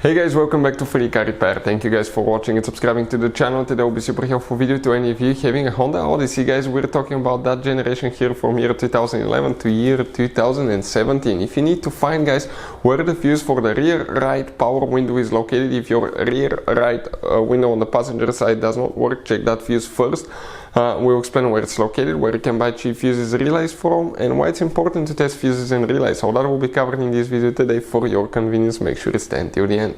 Hey guys, welcome back to Free Car Repair. Thank you guys for watching and subscribing to the channel. Today will be super helpful video to any of you having a Honda Odyssey. Guys, we're talking about that generation here from year 2011 to year 2017. If you need to find, guys, where the fuse for the rear right power window is located, if your rear right window on the passenger side does not work, check that fuse first. We'll explain where it's located, where you can buy cheap fuses relays from, and why it's important to test fuses and relays. So that will be covered in this video today for your convenience. Make sure to stay until the end.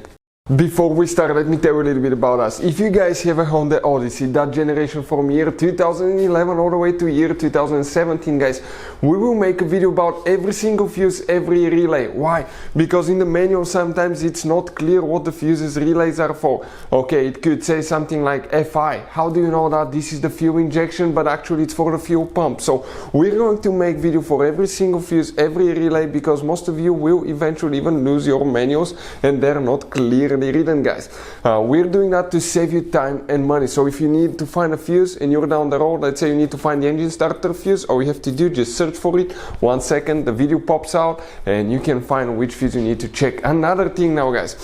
Before we start, let me tell you a little bit about us. If you guys have a Honda Odyssey, that generation from year 2011 all the way to year 2017, guys, we will make a video about every single fuse, every relay. Why? Because in the manual sometimes it's not clear what the fuses relays are for. Okay, it could say something like FI. How do you know that this is the fuel injection, but actually it's for the fuel pump? So we're going to make video for every single fuse, every relay, because most of you will eventually even lose your manuals and they're not clearly written, guys. We're doing that to save you time and money. So if you need to find a fuse and you're down the road, let's say you need to find the engine starter fuse, all you have to do, just search for it. 1 second, the video pops out and you can find which fuse you need to check. Another thing now, guys,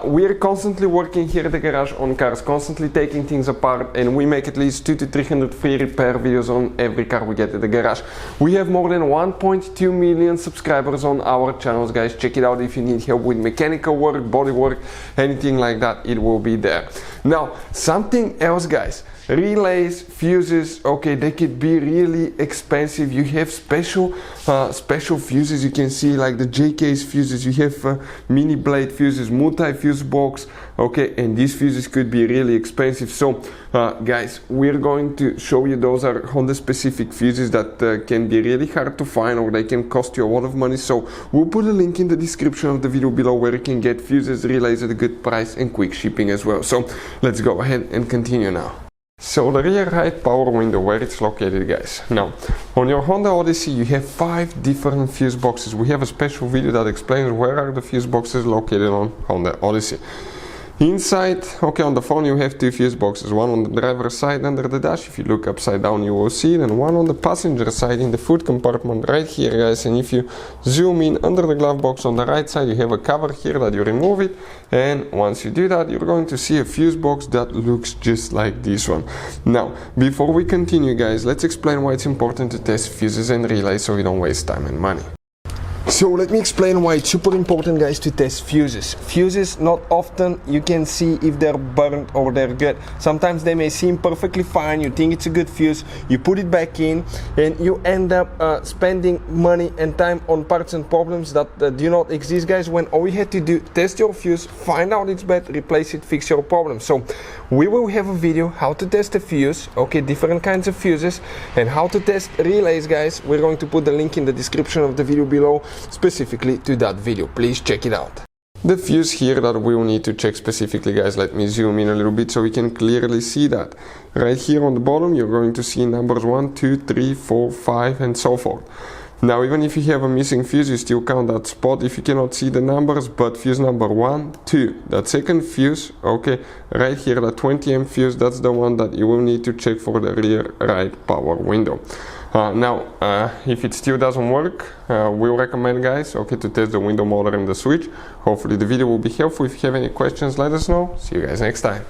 we're constantly working here at the garage on cars, constantly taking things apart, and we make at least 200 to 300 free repair videos on every car we get at the garage. We have more than 1.2 million subscribers on our channels, guys. Check it out if you need help with mechanical work, body work, anything like that, it will be there. Now, something else, guys, relays, fuses, okay, they could be really expensive. You have special fuses, you can see like the JK's fuses, you have mini blade fuses, multi-fuse box, okay, and these fuses could be really expensive. So guys, we're going to show you those are Honda specific fuses that can be really hard to find, or they can cost you a lot of money. So we'll put a link in the description of the video below where you can get fuses, relays at a good price and quick shipping as well. So let's go ahead and continue now. So the rear right power window, where it's located, guys. Now, on your Honda Odyssey you have 5 different fuse boxes. We have a special video that explains where are the fuse boxes located on Honda Odyssey. Inside, okay, on the phone you have 2 fuse boxes, one on the driver's side under the dash. If you look upside down you will see it, and one on the passenger side in the foot compartment right here, guys. And if you zoom in under the glove box on the right side, you have a cover here that you remove it, and once you do that you're going to see a fuse box that looks just like this one. Now, before we continue, guys, let's explain why it's important to test fuses and relays so we don't waste time and money. So let me explain why it's super important, guys, to test fuses. Fuses, not often you can see if they're burnt or they're good. Sometimes they may seem perfectly fine, you think it's a good fuse, you put it back in, and you end up spending money and time on parts and problems that do not exist, guys, when all you had to do, test your fuse, find out it's bad, replace it, fix your problem. So we will have a video how to test a fuse, okay, different kinds of fuses, and how to test relays, guys. We're going to put the link in the description of the video below specifically to that video. Please check it out. The fuse here that we will need to check specifically, guys, let me zoom in a little bit so we can clearly see that. Right here on the bottom you're going to see numbers 1, 2, 3, 4, 5 and so forth. Now, even if you have a missing fuse, you still count that spot if you cannot see the numbers, but fuse number 1, 2, that second fuse, okay, right here, that 20 amp fuse, that's the one that you will need to check for the rear right power window. Now, if it still doesn't work, we'll recommend, guys, okay, to test the window motor and the switch. Hopefully the video will be helpful. If you have any questions, let us know. See you guys next time.